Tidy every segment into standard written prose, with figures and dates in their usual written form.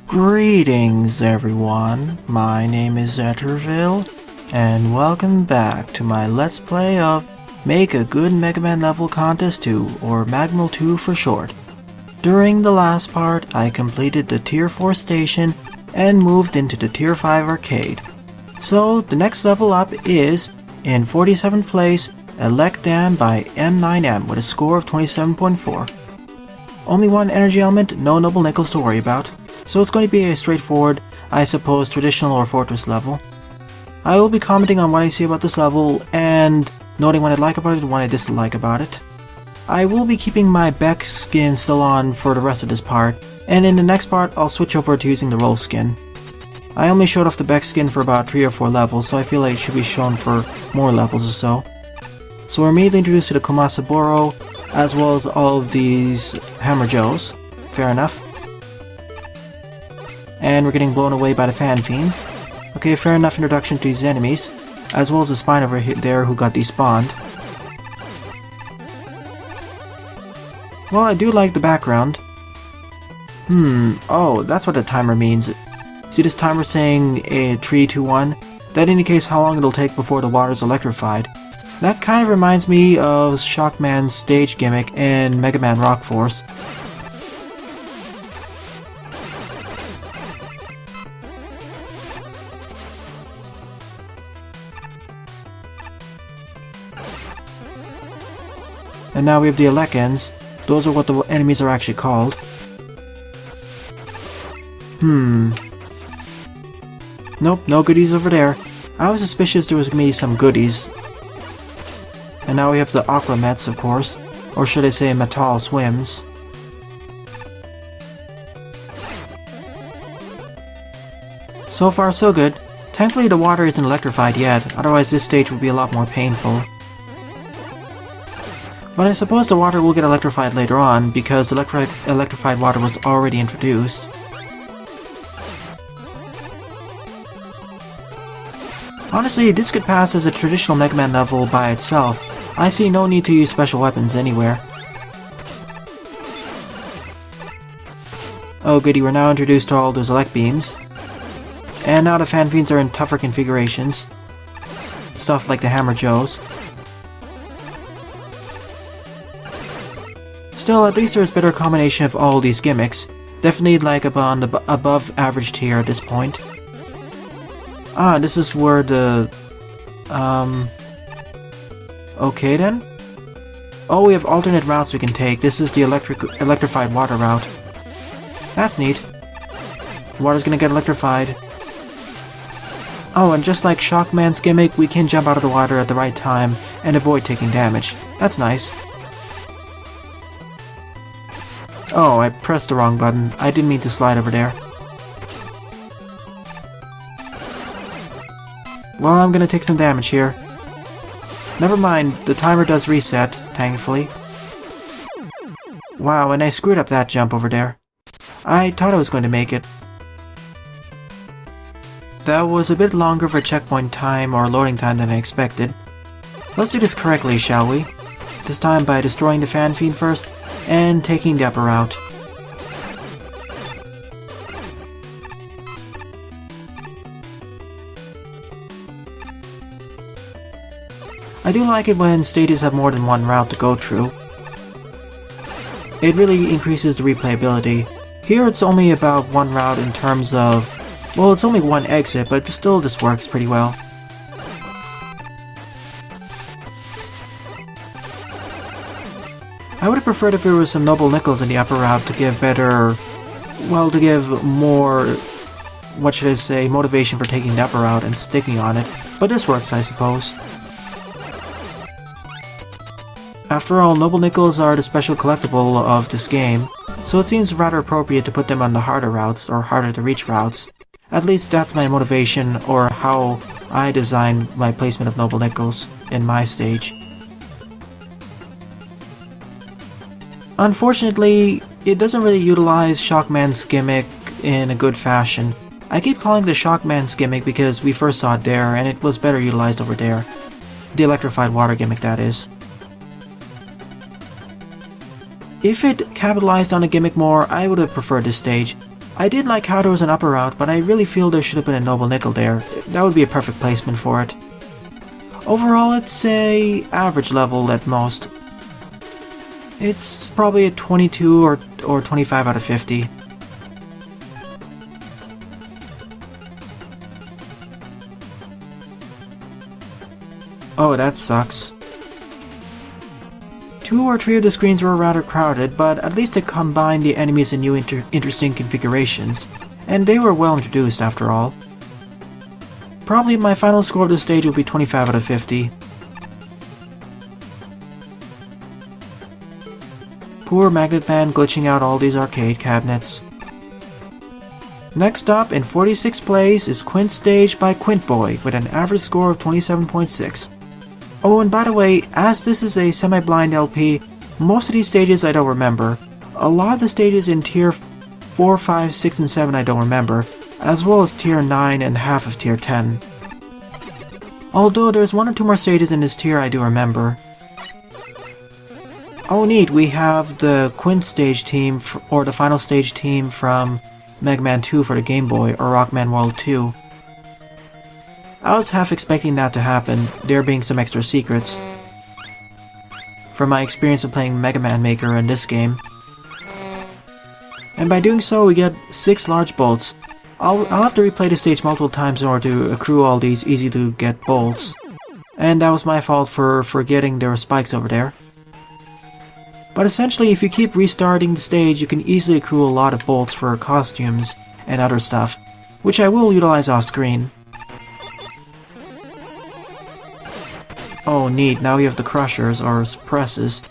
Greetings everyone, my name is Etterville, and welcome back to my Let's Play of Make a Good Mega Man Level Contest 2, or Magmal 2 for short. During the last part, I completed the Tier 4 station and moved into the Tier 5 arcade. So, the next level up is, in 47th place, Elec Dam by M9M with a score of 27.4. Only one energy element, no noble nickels to worry about. So it's going to be a straightforward, I suppose, traditional or fortress level. I will be commenting on what I see about this level and noting what I like about it and what I dislike about it. I will be keeping my Beck skin still on for the rest of this part, and in the next part I'll switch over to using the roll skin. I only showed off the Beck skin for about 3 or 4 levels, so I feel like it should be shown for more levels or so. So we're immediately introduced to the Kumasi Borough, as well as all of these Hammer Joes. Fair enough. And we're getting blown away by the fan fiends. Okay, fair enough introduction to these enemies, as well as the spine over there who got despawned. Well, I do like the background. Oh, that's what the timer means. See this timer saying 3, 2, 1? That indicates how long it'll take before the water's electrified. That kind of reminds me of Shockman's stage gimmick in Mega Man Rock Force. And now we have the Elecans. Those are what the enemies are actually called. Nope, no goodies over there. I was suspicious there was going to be some goodies. And now we have the Aqua Mets, of course. Or should I say Metal Swims. So far so good. Thankfully the water isn't electrified yet, otherwise this stage would be a lot more painful. But I suppose the water will get electrified later on, because the electrified water was already introduced. Honestly, this could pass as a traditional Mega Man level by itself. I see no need to use special weapons anywhere. Oh goody, we're now introduced to all those Elec beams. And now the fan fiends are in tougher configurations. Stuff like the Hammer Joes. Still, at least there's a better combination of all these gimmicks. Definitely like on the above average tier at this point. Ah, this is where the... Okay then. Oh, we have alternate routes we can take. This is the electrified water route. That's neat. The water's gonna get electrified. Oh, and just like Shockman's gimmick, we can jump out of the water at the right time and avoid taking damage. That's nice. Oh, I pressed the wrong button. I didn't mean to slide over there. Well, I'm gonna take some damage here. Never mind, the timer does reset, thankfully. Wow, and I screwed up that jump over there. I thought I was going to make it. That was a bit longer of a checkpoint time or loading time than I expected. Let's do this correctly, shall we? This time by destroying the fan fiend first, and taking the upper route. I do like it when stages have more than one route to go through. It really increases the replayability. Here it's only about one route in terms of... well, it's only one exit, but still this works pretty well. I would have preferred if there was some noble nickels in the upper route to give better... well, to give more... what should I say, motivation for taking the upper route and sticking on it. But this works, I suppose. After all, noble nickels are the special collectible of this game, so it seems rather appropriate to put them on the harder routes, or harder to reach routes. At least that's my motivation, or how I designed my placement of noble nickels in my stage. Unfortunately, it doesn't really utilize Shockman's gimmick in a good fashion. I keep calling the Shockman's gimmick because we first saw it there, and it was better utilized over there. The electrified water gimmick, that is. If it capitalized on the gimmick more, I would have preferred this stage. I did like how there was an upper route, but I really feel there should have been a noble nickel there. That would be a perfect placement for it. Overall, it's a average level at most. It's probably a 22 or 25 out of 50. Oh, that sucks. 2 or 3 of the screens were rather crowded, but at least it combined the enemies in new interesting configurations, and they were well introduced after all. Probably my final score of the stage will be 25 out of 50. Poor Magnet Man glitching out all these arcade cabinets. Next up, in 46th place, is Quint Stage by Quintboi, with an average score of 27.6. Oh, and by the way, as this is a semi-blind LP, most of these stages I don't remember. A lot of the stages in Tier 4, 5, 6, and 7 I don't remember, as well as Tier 9 and half of Tier 10. Although there's 1 or 2 more stages in this tier I do remember. Oh neat, we have the Quint Stage team, or the final stage team from Mega Man 2 for the Game Boy, or Rockman World 2. I was half expecting that to happen, there being some extra secrets. From my experience of playing Mega Man Maker in this game. And by doing so we get 6 large bolts. I'll have to replay the stage multiple times in order to accrue all these easy to get bolts. And that was my fault for forgetting there were spikes over there. But essentially if you keep restarting the stage you can easily accrue a lot of bolts for costumes and other stuff, which I will utilize off screen. Oh neat, now we have the crushers, or presses.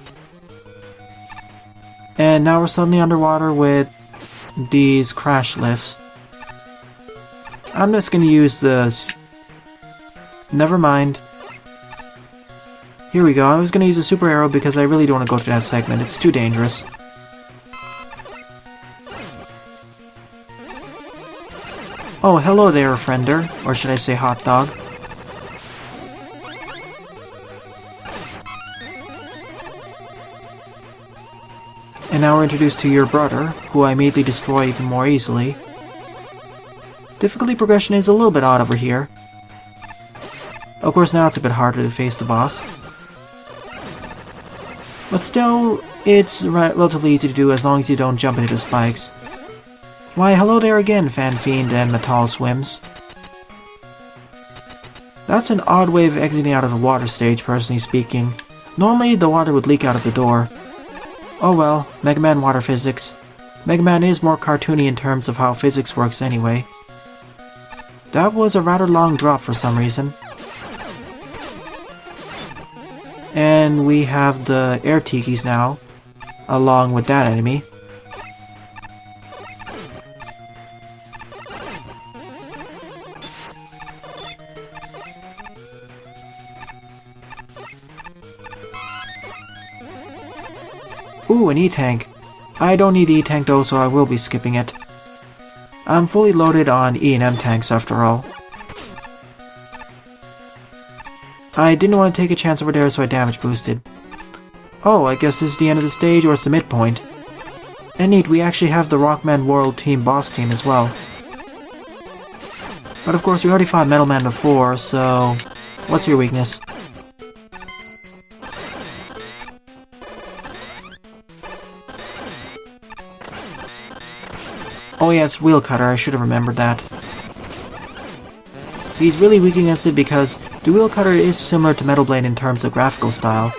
And now we're suddenly underwater with these crash lifts. I'm just gonna use this. Never mind. Here we go, I was gonna use a super arrow because I really don't want to go through that segment, it's too dangerous. Oh, hello there, friender, or should I say hot dog. And now we're introduced to your brother, who I immediately destroy even more easily. Difficulty progression is a little bit odd over here. Of course now it's a bit harder to face the boss. But still, it's relatively easy to do as long as you don't jump into the spikes. Why, hello there again, Fan Fiend and Metal Swims. That's an odd way of exiting out of the water stage, personally speaking. Normally the water would leak out of the door. Oh well, Mega Man water physics. Mega Man is more cartoony in terms of how physics works anyway. That was a rather long drop for some reason. And we have the air tikis now, along with that enemy. Ooh, an E-Tank. I don't need E-Tank though, so I will be skipping it. I'm fully loaded on E and M tanks after all. I didn't want to take a chance over there, so I damage boosted. Oh, I guess this is the end of the stage, or it's the midpoint. And neat, we actually have the Rockman World Team boss team as well. But of course, we already fought Metal Man before, so... what's your weakness? Oh yes, Wheel Cutter, I should have remembered that. He's really weak against it because the Wheel Cutter is similar to Metal Blade in terms of graphical style.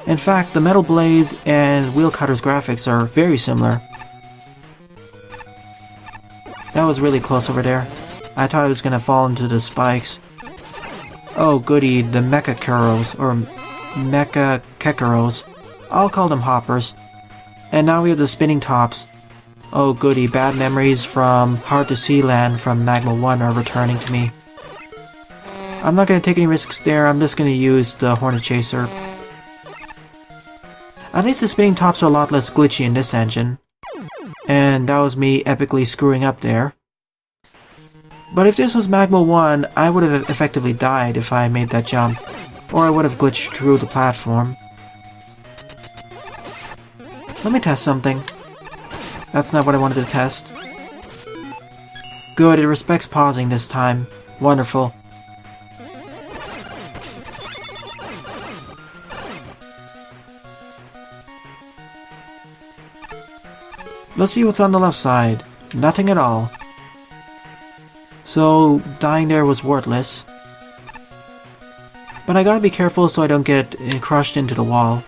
In fact, the Metal Blade and Wheel Cutter's graphics are very similar. That was really close over there. I thought I was gonna fall into the spikes. Oh goody, the Mecha Kuros, or Mecha Kekaros. I'll call them hoppers. And now we have the spinning tops. Oh goody, bad memories from Hard to See Land from Magma 1 are returning to me. I'm not going to take any risks there, I'm just going to use the Hornet Chaser. At least the spinning tops are a lot less glitchy in this engine. And that was me epically screwing up there. But if this was Magma 1, I would have effectively died if I made that jump. Or I would have glitched through the platform. Let me test something. That's not what I wanted to test. Good, it respects pausing this time. Wonderful. Let's see what's on the left side. Nothing at all. So, dying there was worthless. But I gotta be careful so I don't get crushed into the wall.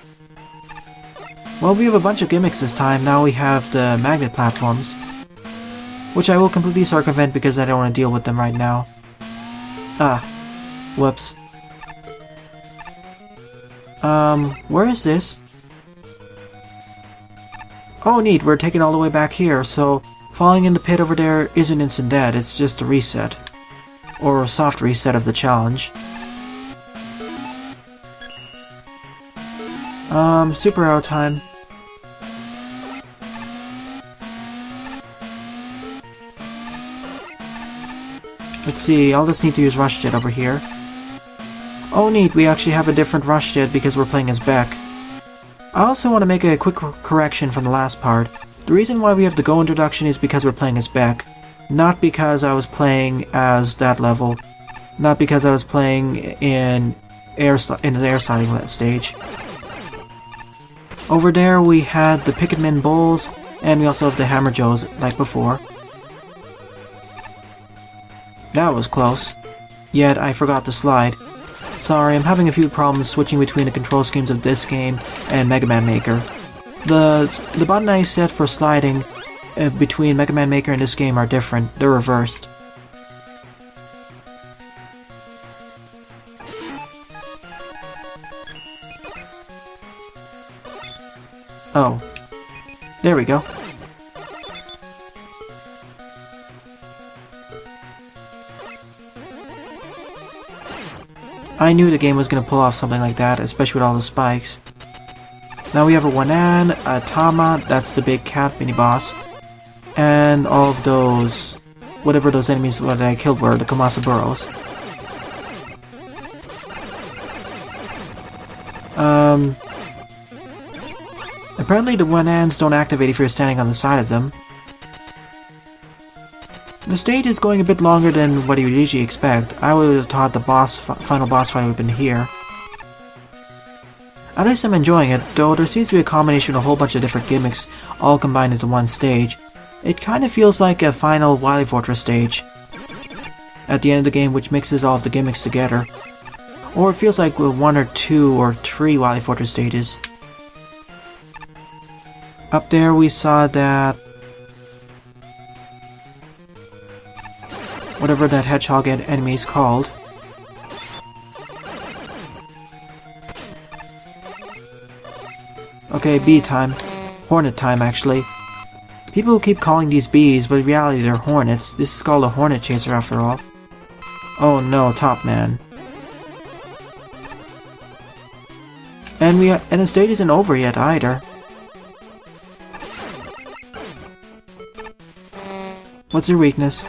Well, we have a bunch of gimmicks this time. Now we have the magnet platforms, which I will completely circumvent because I don't want to deal with them right now. Ah. Whoops. Where is this? Oh neat, we're taken all the way back here, so falling in the pit over there isn't instant death, it's just a reset. Or a soft reset of the challenge. Super arrow time. Let's see, I'll just need to use Rush Jet over here. Oh neat, we actually have a different Rush Jet because we're playing as Beck. I also want to make a quick correction from the last part. The reason why we have the Go introduction is because we're playing as Beck. Not because I was playing as that level. Not because I was playing in the air sliding stage. Over there we had the Pikmin Bulls, and we also have the Hammer Joes like before. That was close. Yet I forgot to slide. Sorry, I'm having a few problems switching between the control schemes of this game and Mega Man Maker. The button I set for sliding between Mega Man Maker and this game are different. They're reversed. Oh. There we go. I knew the game was going to pull off something like that, especially with all the spikes. Now we have a Wanan, a Tama, that's the big cat mini-boss, and all of those, whatever those enemies that I killed were, the Kumasi Boroughs. Apparently the Wanans don't activate if you're standing on the side of them. The stage is going a bit longer than what you would usually expect. I would have thought the final boss fight would have been here. At least I'm enjoying it, though there seems to be a combination of a whole bunch of different gimmicks all combined into one stage. It kind of feels like a final Wily Fortress stage at the end of the game, which mixes all of the gimmicks together. Or it feels like 1 or 2 or 3 Wily Fortress stages. Up there we saw that... whatever that hedgehog enemy is called. Okay, bee time. Hornet time, actually. People keep calling these bees, but in reality they're hornets. This is called a hornet chaser after all. Oh no, Top Man. And the stage isn't over yet either. What's your weakness?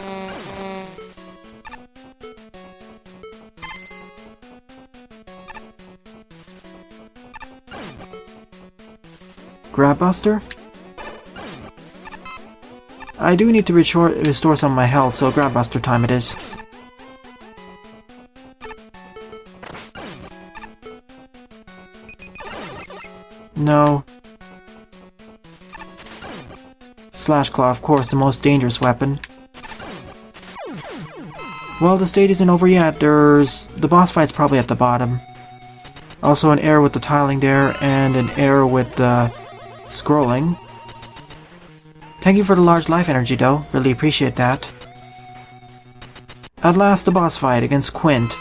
Grab Buster? I do need to restore some of my health, so Grab Buster time it is. No. Slash Claw, of course, the most dangerous weapon. Well, the stage isn't over yet. The boss fight's probably at the bottom. Also an error with the tiling there, and an error with the scrolling. Thank you for the large life energy though, really appreciate that. At last the boss fight against Quint.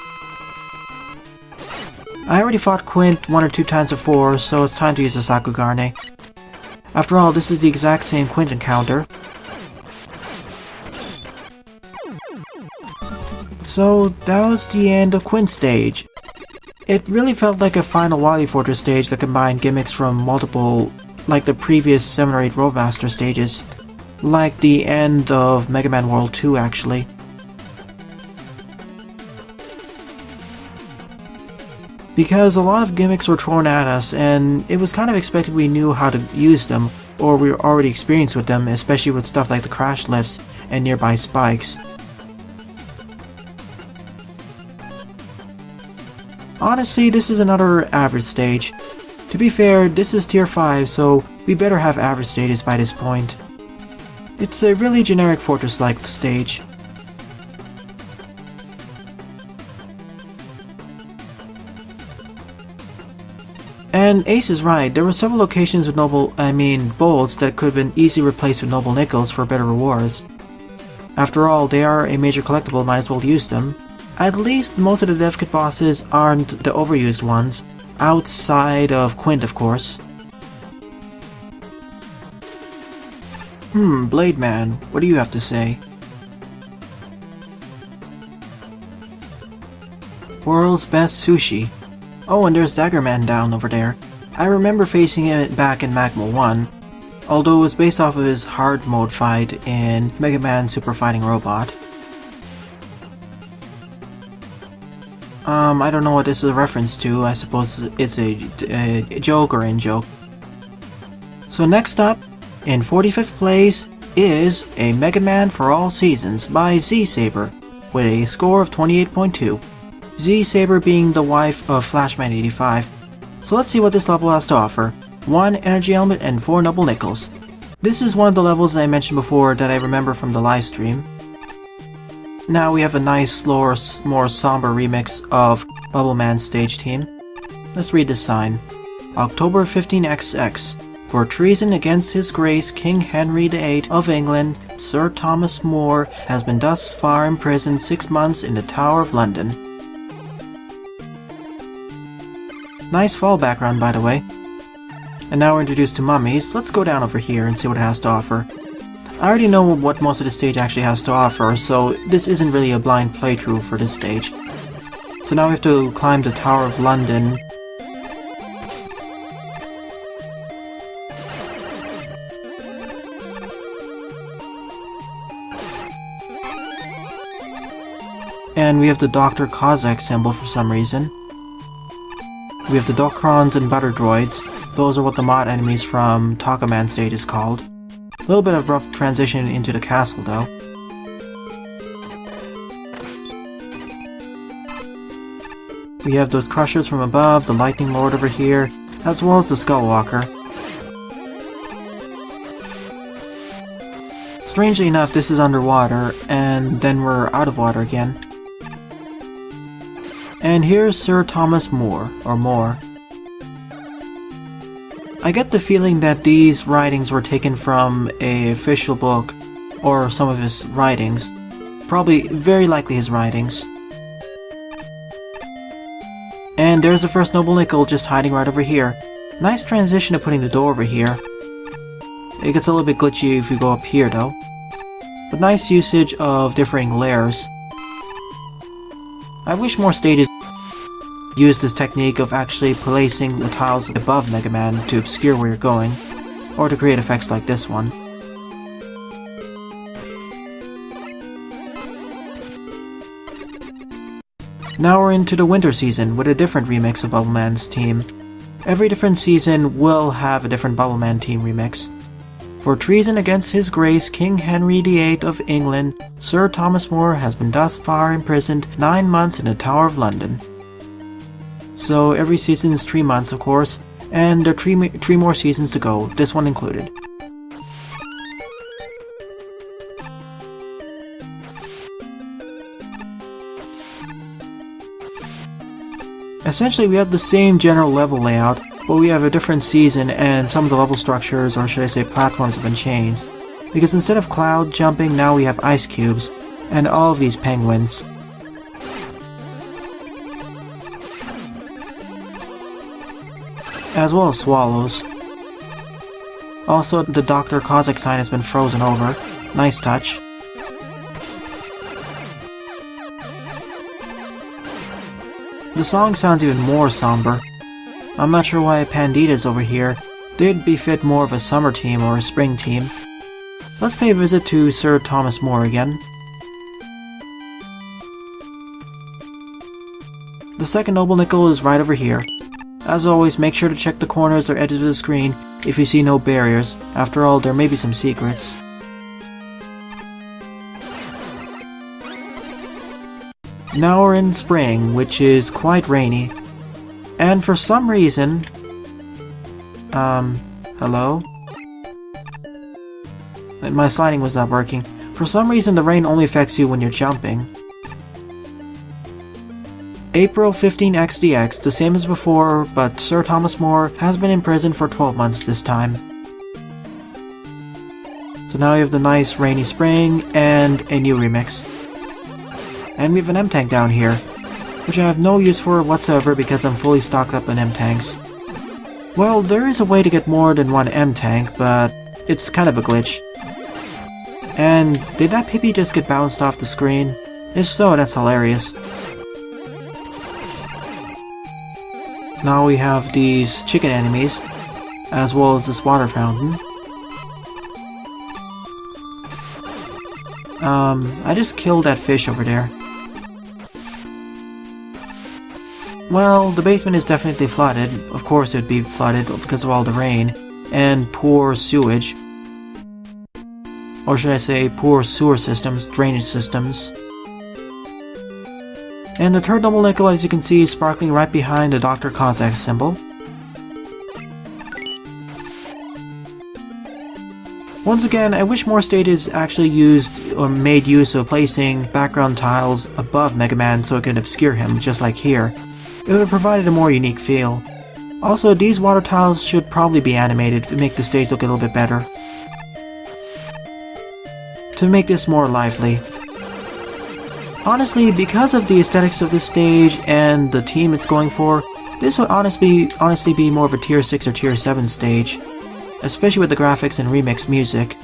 I already fought Quint 1 or 2 times before, so it's time to use the Sakugane. After all, this is the exact same Quint encounter. So that was the end of Quint Stage. It really felt like a final Wily Fortress stage that combined gimmicks from multiple, like the previous 7 or 8 Roadmaster stages. Like the end of Mega Man World 2, actually. Because a lot of gimmicks were thrown at us, and it was kind of expected we knew how to use them, or we were already experienced with them, especially with stuff like the crash lifts and nearby spikes. Honestly, this is another average stage. To be fair, this is tier 5, so we better have average status by this point. It's a really generic fortress-like stage. And Ace is right, there were several locations with bolts that could have been easily replaced with noble nickels for better rewards. After all, they are a major collectible, might as well use them. At least most of the dev kit bosses aren't the overused ones, outside of Quint, of course. Blade Man, what do you have to say? World's best sushi. Oh, and there's Dagger Man down over there. I remember facing him back in Magmal 1, although it was based off of his hard mode fight in Mega Man Super Fighting Robot. I don't know what this is a reference to. I suppose it's a joke or in-joke. So next up, in 45th place, is a Mega Man for All Seasons by Z-Saber, with a score of 28.2. Z-Saber being the wife of Flashman 85. So let's see what this level has to offer. 1 energy element and 4 noble nickels. This is one of the levels that I mentioned before that I remember from the live stream. Now we have a nice, slower, more somber remix of Bubble Man's stage theme. Let's read this sign. October 15XX. For treason against His Grace King Henry VIII of England, Sir Thomas More has been thus far imprisoned 6 months in the Tower of London. Nice fall background, by the way. And now we're introduced to mummies. Let's go down over here and see what it has to offer. I already know what most of the stage actually has to offer, so this isn't really a blind playthrough for this stage. So now we have to climb the Tower of London. And we have the Dr. Kozak symbol for some reason. We have the Dockrons and Butter Droids. Those are what the mod enemies from Quint Stage is called. A little bit of rough transition into the castle though. We have those crushers from above, the Lightning Lord over here, as well as the Skullwalker. Strangely enough, this is underwater, and then we're out of water again. And here's Sir Thomas More, or More. I get the feeling that these writings were taken from an official book, or some of his writings. Probably, very likely his writings. And there's the first noble nickel just hiding right over here. Nice transition to putting the door over here. It gets a little bit glitchy if you go up here though. But nice usage of differing layers. I wish more stages use this technique of actually placing the tiles above Mega Man to obscure where you're going, or to create effects like this one. Now we're into the winter season with a different remix of Bubble Man's team. Every different season will have a different Bubble Man team remix. For treason against His Grace King Henry VIII of England, Sir Thomas More has been thus far imprisoned 9 months in the Tower of London. So every season is 3 months, of course, and there are 3 more seasons to go, this one included. Essentially, we have the same general level layout, but we have a different season, and some of the level structures, or should I say platforms, have been changed. Because instead of cloud jumping, now we have ice cubes, and all of these penguins. As well as swallows. Also, the Dr. Kozak sign has been frozen over. Nice touch. The song sounds even more somber. I'm not sure why Panditas over here. They'd befit more of a summer team or a spring team. Let's pay a visit to Sir Thomas More again. The second noble nickel is right over here. As always, make sure to check the corners or edges of the screen if you see no barriers. After all, there may be some secrets. Now we're in spring, which is quite rainy. And for some reason... hello? My sliding was not working. For some reason, the rain only affects you when you're jumping. April 15 XDX, the same as before, but Sir Thomas More has been in prison for 12 months this time. So now you have the nice rainy spring and a new remix. And we have an M-Tank down here, which I have no use for whatsoever because I'm fully stocked up on M-Tanks. Well, there is a way to get more than one M-Tank, but it's kind of a glitch. And did that PP just get bounced off the screen? If so, that's hilarious. Now we have these chicken enemies, as well as this water fountain. I just killed that fish over there. Well, the basement is definitely flooded. Of course it would be flooded because of all the rain and poor sewage. Or should I say poor sewer systems, drainage systems. And the third double nickel, as you can see, is sparkling right behind the Dr. Cossack symbol. Once again, I wish more stages actually used or made use of placing background tiles above Mega Man so it could obscure him, just like here. It would have provided a more unique feel. Also, these water tiles should probably be animated to make the stage look a little bit better. To make this more lively. Honestly, because of the aesthetics of this stage and the team it's going for, this would honestly be more of a tier 6 or tier 7 stage, especially with the graphics and remix music.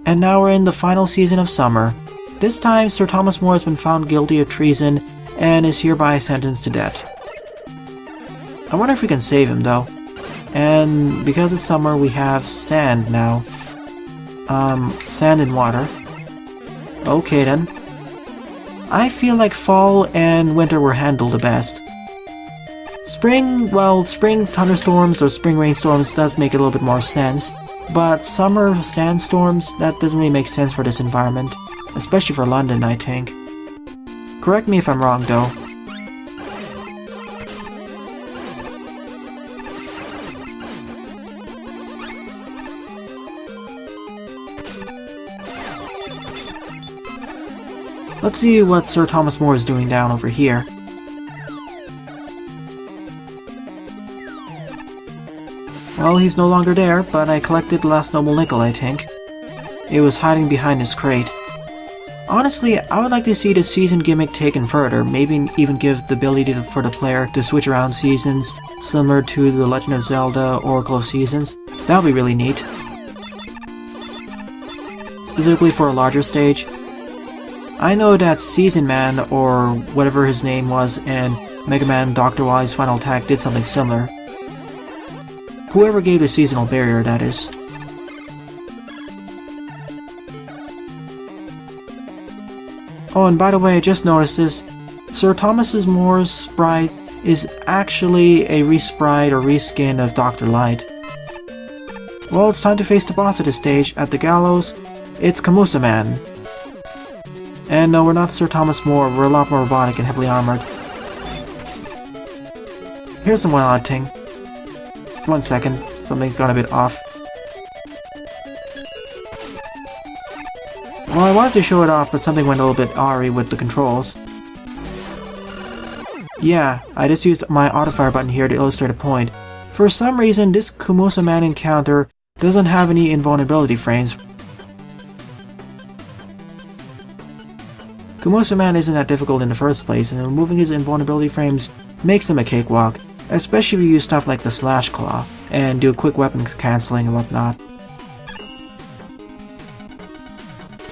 And now we're in the final season of summer. This time, Sir Thomas More has been found guilty of treason and is hereby sentenced to death. I wonder if we can save him though. And because it's summer, we have sand now. Sand and water. Okay then. I feel like fall and winter were handled the best. Spring, well, spring thunderstorms or spring rainstorms does make a little bit more sense, but summer sandstorms, that doesn't really make sense for this environment, especially for London, I think. Correct me if I'm wrong though. Let's see what Sir Thomas More is doing down over here. Well, he's no longer there, but I collected the last noble nickel, I think. It was hiding behind his crate. Honestly, I would like to see the season gimmick taken further, maybe even give the ability for the player to switch around seasons, similar to The Legend of Zelda Oracle of Seasons. That would be really neat. Specifically for a larger stage. I know that Season Man, or whatever his name was, in Mega Man Dr. Wily's Final Attack did something similar. Whoever gave the seasonal barrier, that is. Oh, and by the way, I just noticed this. Sir Thomas More's sprite is actually a resprite or reskin of Dr. Light. Well, it's time to face the boss of this stage. At the gallows, it's Kumasi Man. And no, we're not Sir Thomas More, we're a lot more robotic and heavily armored. Here's some one odd thing. 1 second, something's gone a bit off. Well, I wanted to show it off, but something went a little bit awry with the controls. Yeah, I just used my autofire button here to illustrate a point. For some reason, this Kumasi Man encounter doesn't have any invulnerability frames. Kumasi Man isn't that difficult in the first place, and removing his invulnerability frames makes him a cakewalk, especially if you use stuff like the Slash Claw, and do quick weapon cancelling and whatnot.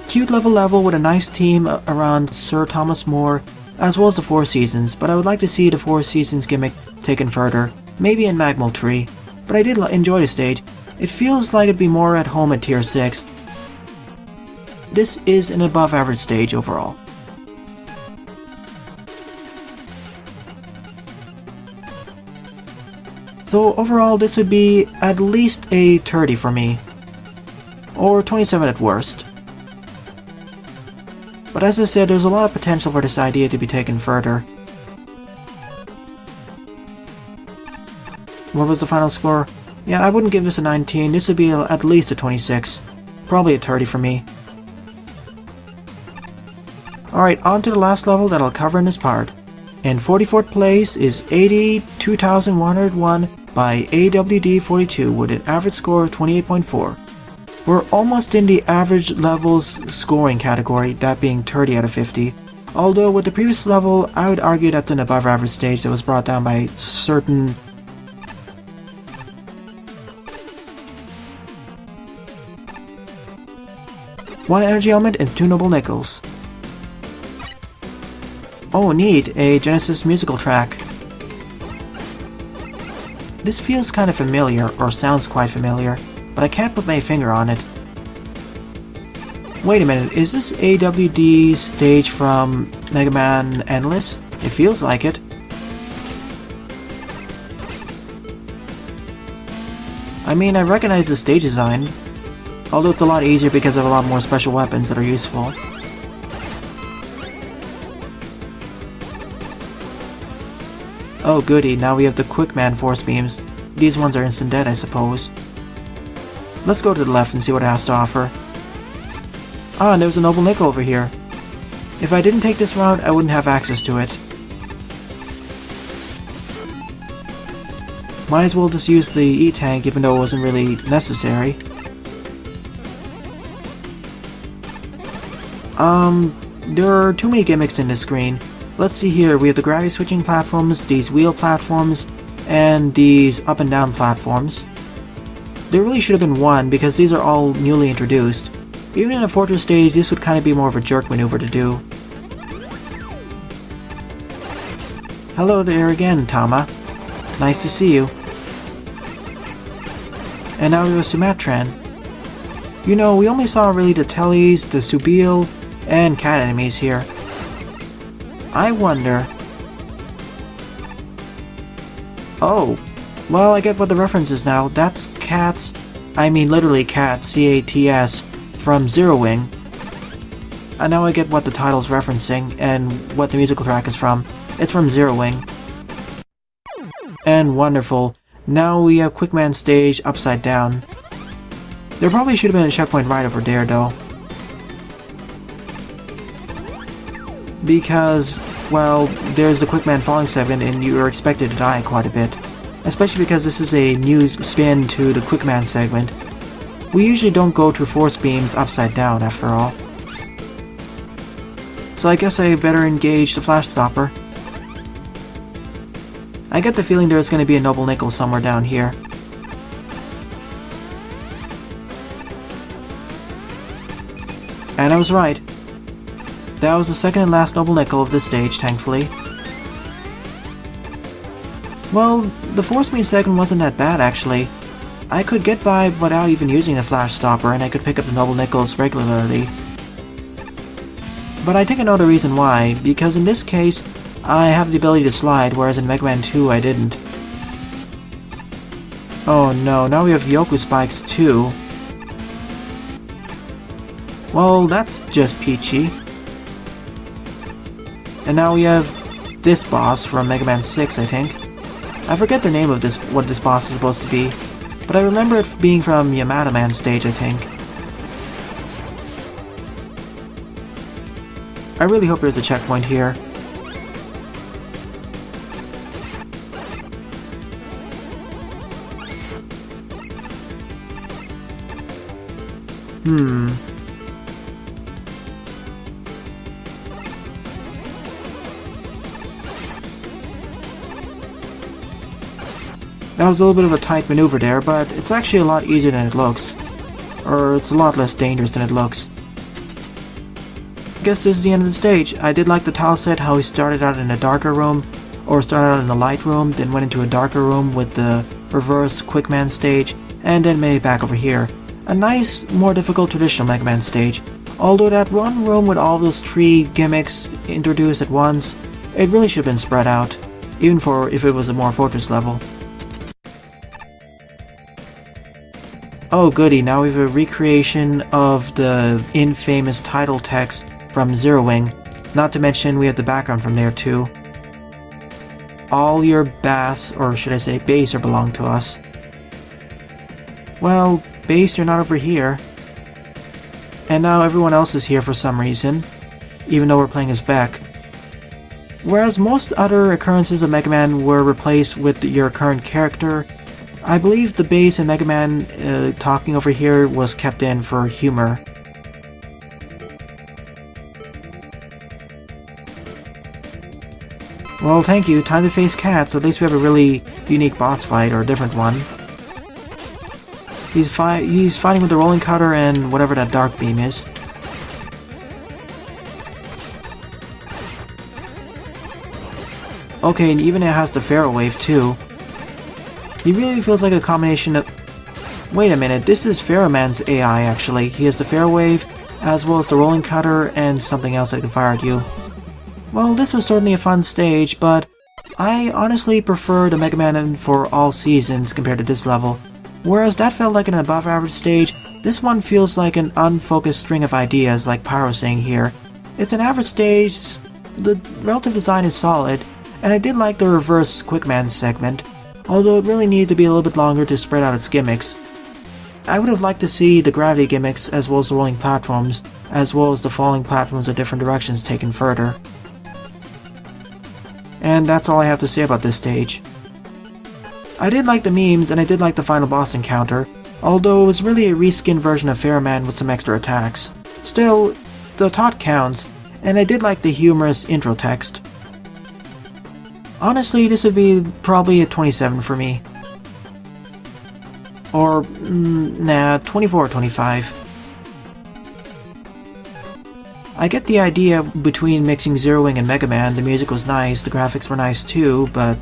Cute level with a nice team around Sir Thomas More, as well as the Four Seasons, but I would like to see the Four Seasons gimmick taken further, maybe in Magmal Tree, but I did enjoy the stage. It feels like it'd be more at home at Tier 6. This is an above average stage overall. So overall, this would be at least a 30 for me, or 27 at worst. But as I said, there's a lot of potential for this idea to be taken further. What was the final score? Yeah, I wouldn't give this a 19, this would be at least a 26. Probably a 30 for me. Alright, on to the last level that I'll cover in this part. In 44th place is 82,101 by AWD42 with an average score of 28.4. We're almost in the average levels scoring category, that being 30 out of 50. Although with the previous level, I would argue that's an above average stage that was brought down by certain... One energy element and 2 noble nickels. Oh neat, a Genesis musical track. This feels kind of familiar, or sounds quite familiar, but I can't put my finger on it. Wait a minute, is this AWD's stage from Mega Man Endless? It feels like it. I mean, I recognize the stage design, although it's a lot easier because of a lot more special weapons that are useful. Oh goody, now we have the Quickman force beams. These ones are instant dead, I suppose. Let's go to the left and see what it has to offer. Ah, and there's a noble nickel over here. If I didn't take this route, I wouldn't have access to it. Might as well just use the E-tank even though it wasn't really necessary. There are too many gimmicks in this screen. Let's see here, we have the gravity switching platforms, these wheel platforms, and these up and down platforms. There really should have been one because these are all newly introduced. Even in a fortress stage, this would kind of be more of a jerk maneuver to do. Hello there again, Tama. Nice to see you. And now we have Sumatran. You know, we only saw really the Tellies, the Subil, and cat enemies here. I wonder... Oh, well I get what the reference is now. That's cats, I mean literally cats, C-A-T-S, from Zero Wing. And now I get what the title's referencing and what the musical track is from. It's from Zero Wing. And wonderful. Now we have Quickman Stage upside down. There probably should have been a checkpoint right over there though. Because, well, there's the Quickman falling segment and you are expected to die quite a bit. Especially because this is a new spin to the Quickman segment. We usually don't go to force beams upside down after all. So I guess I better engage the flash stopper. I get the feeling there's going to be a noble nickel somewhere down here. And I was right. That was the second and last noble nickel of this stage, thankfully. Well, the force beam segment wasn't that bad actually. I could get by without even using the flash stopper and I could pick up the noble nickels regularly. But I think I know the reason why, because in this case, I have the ability to slide, whereas in Mega Man 2 I didn't. Oh no, now we have Yoku spikes too. Well, that's just peachy. And now we have this boss from Mega Man 6, I think. I forget the name of this, what this boss is supposed to be, but I remember it being from Yamada Man stage, I think. I really hope there's a checkpoint here. That was a little bit of a tight maneuver there, but it's actually a lot easier than it looks. Or it's a lot less dangerous than it looks. I guess this is the end of the stage. I did like the tile set, how he started out in a darker room, or started out in a light room, then went into a darker room with the reverse Quickman stage, and then made it back over here. A nice, more difficult traditional Mega Man stage. Although that one room with all those 3 gimmicks introduced at once, it really should have been spread out, even for if it was a more fortress level. Oh goody, now we have a recreation of the infamous title text from Zero Wing. Not to mention we have the background from there too. All your bass, or should I say base, are belong to us. Well, base, you're not over here. And now everyone else is here for some reason, even though we're playing as Beck. Whereas most other occurrences of Mega Man were replaced with your current character, I believe the base and Mega Man talking over here was kept in for humor. Well, thank you. Time to face cats. At least we have a really unique boss fight, or a different one. He's fighting with the rolling cutter and whatever that dark beam is. Okay, and even it has the Pharaoh Wave too. He really feels like a combination of... Wait a minute, this is Pharaoh Man's AI actually. He has the Pharaoh Wave, as well as the rolling cutter and something else that can fire at you. Well, this was certainly a fun stage, but I honestly prefer the Mega Man for all seasons compared to this level. Whereas that felt like an above average stage, this one feels like an unfocused string of ideas like Pyro's saying here. It's an average stage, the relative design is solid, and I did like the reverse Quickman segment, although it really needed to be a little bit longer to spread out its gimmicks. I would have liked to see the gravity gimmicks as well as the rolling platforms, as well as the falling platforms in different directions taken further. And that's all I have to say about this stage. I did like the memes, and I did like the final boss encounter, although it was really a reskinned version of Pharaoh Man with some extra attacks. Still, the thought counts, and I did like the humorous intro text. Honestly, this would be probably a 27 for me. Or, nah, 24 or 25. I get the idea between mixing Zero Wing and Mega Man. The music was nice, the graphics were nice too, but...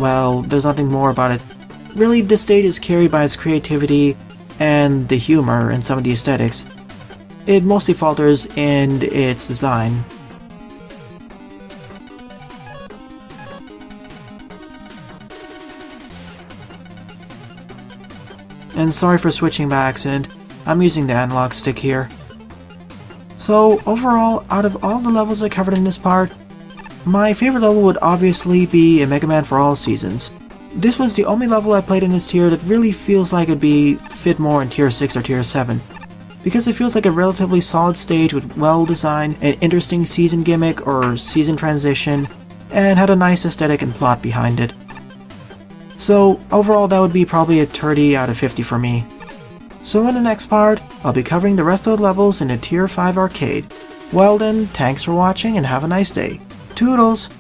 well, there's nothing more about it. Really, this stage is carried by its creativity and the humor and some of the aesthetics. It mostly falters in its design. And sorry for switching by accident, I'm using the analog stick here. So, overall, out of all the levels I covered in this part, my favorite level would obviously be a Mega Man for all seasons. This was the only level I played in this tier that really feels like it'd fit more in tier 6 or tier 7. Because it feels like a relatively solid stage with well-designed and interesting season gimmick or season transition, and had a nice aesthetic and plot behind it. So, overall that would be probably a 30 out of 50 for me. So in the next part, I'll be covering the rest of the levels in the Tier 5 arcade. Well then, thanks for watching and have a nice day. Toodles!